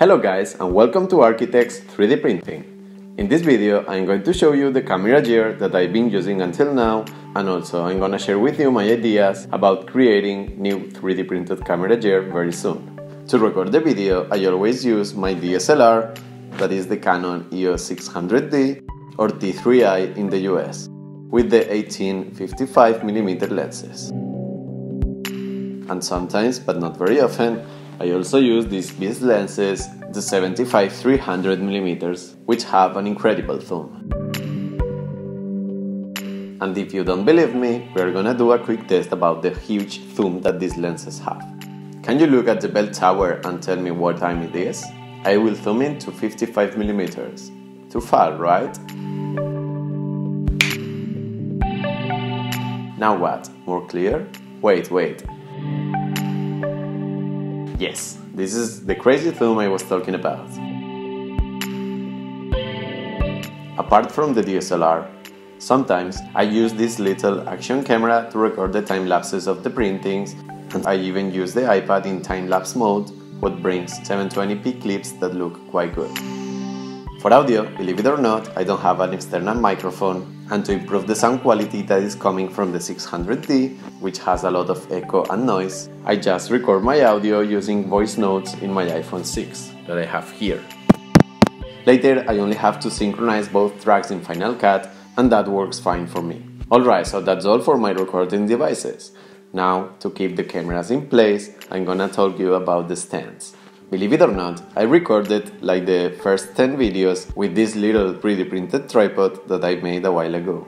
Hello guys, and welcome to Architect's 3D Printing. In this video I'm going to show you the camera gear that I've been using until now, and also I'm gonna share with you my ideas about creating new 3D printed camera gear very soon. To record the video I always use my DSLR, that is the Canon EOS 600D or T3i in the US, with the 18-55mm lenses. And sometimes, but not very often, I also use these beast lenses, the 75-300mm, which have an incredible zoom. And if you don't believe me, we're gonna do a quick test about the huge zoom that these lenses have. Can you look at the bell tower and tell me what time it is? I will zoom in to 55mm. Too far, right? Now what? More clear? Wait. Yes, this is the crazy zoom I was talking about. Apart from the DSLR, sometimes I use this little action camera to record the time lapses of the printings, and I even use the iPad in time-lapse mode, what brings 720p clips that look quite good. For audio, believe it or not, I don't have an external microphone, and to improve the sound quality that is coming from the 600D, which has a lot of echo and noise, I just record my audio using voice notes in my iPhone 6 that I have here. Later, I only have to synchronize both tracks in Final Cut, and that works fine for me. Alright, so that's all for my recording devices. Now, to keep the cameras in place, I'm gonna talk you about the stands. Believe it or not, I recorded like the first 10 videos with this little 3D printed tripod that I made a while ago.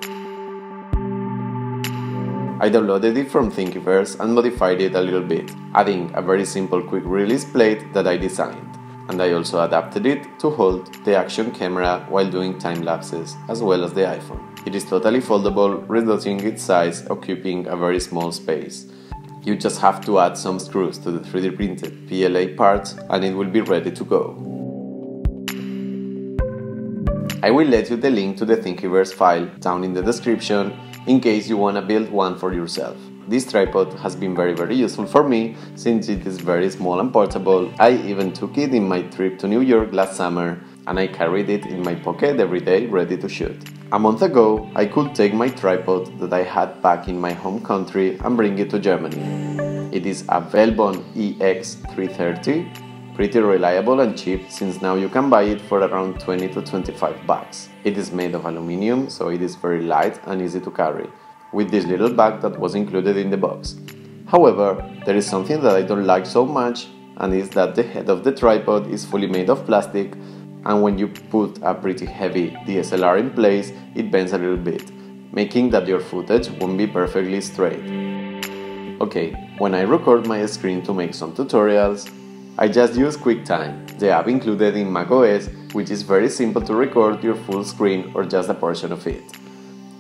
I downloaded it from Thingiverse and modified it a little bit, adding a very simple quick release plate that I designed. And I also adapted it to hold the action camera while doing time lapses, as well as the iPhone. It is totally foldable, reducing its size, occupying a very small space. You just have to add some screws to the 3D printed PLA parts and it will be ready to go. I will let you the link to the Thingiverse file down in the description in case you wanna build one for yourself. This tripod has been very useful for me since it is very small and portable. I even took it in my trip to New York last summer and I carried it in my pocket every day ready to shoot. A month ago, I could take my tripod that I had back in my home country and bring it to Germany. It is a Velbon EX-330, pretty reliable and cheap since now you can buy it for around 20 to 25 bucks. It is made of aluminum, so it is very light and easy to carry, with this little bag that was included in the box. However, there is something that I don't like so much, and is that the head of the tripod is fully made of plastic, and when you put a pretty heavy DSLR in place, it bends a little bit, making that your footage won't be perfectly straight. Okay, when I record my screen to make some tutorials, I just use QuickTime, the app included in macOS, which is very simple to record your full screen or just a portion of it.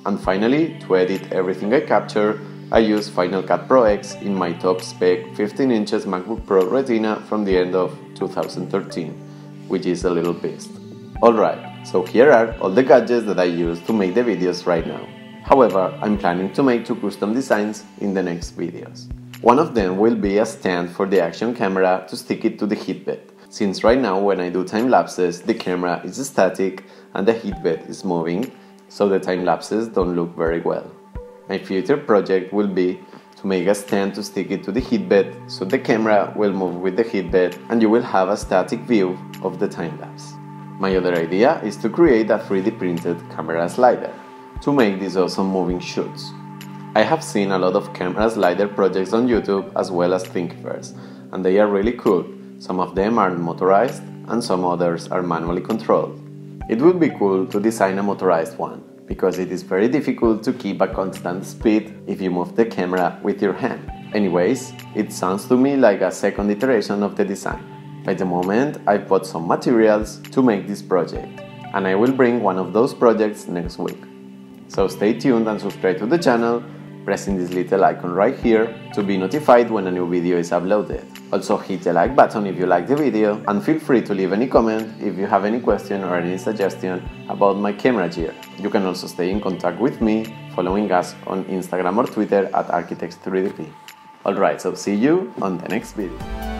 And finally, to edit everything I capture, I use Final Cut Pro X in my top spec 15 inches MacBook Pro Retina from the end of 2013. Which is a little beast. Alright, so here are all the gadgets that I use to make the videos right now. However, I'm planning to make 2 custom designs in the next videos. One of them will be a stand for the action camera to stick it to the heatbed, since right now when I do time lapses the camera is static and the heatbed is moving, so the time lapses don't look very well. My future project will be to make a stand to stick it to the heatbed so the camera will move with the heatbed and you will have a static view of the time-lapse. My other idea is to create a 3D printed camera slider to make these awesome moving shoots. I have seen a lot of camera slider projects on YouTube as well as Thingiverse, and they are really cool. Some of them are motorized and some others are manually controlled. It would be cool to design a motorized one, because it is very difficult to keep a constant speed if you move the camera with your hand. Anyways, it sounds to me like a second iteration of the design. At the moment, I bought some materials to make this project, and I will bring one of those projects next week. So stay tuned and subscribe to the channel, pressing this little icon right here to be notified when a new video is uploaded. Also hit the like button if you like the video, and feel free to leave any comment if you have any question or any suggestion about my camera gear. You can also stay in contact with me following us on Instagram or Twitter at Architects3DP. Alright, so see you on the next video.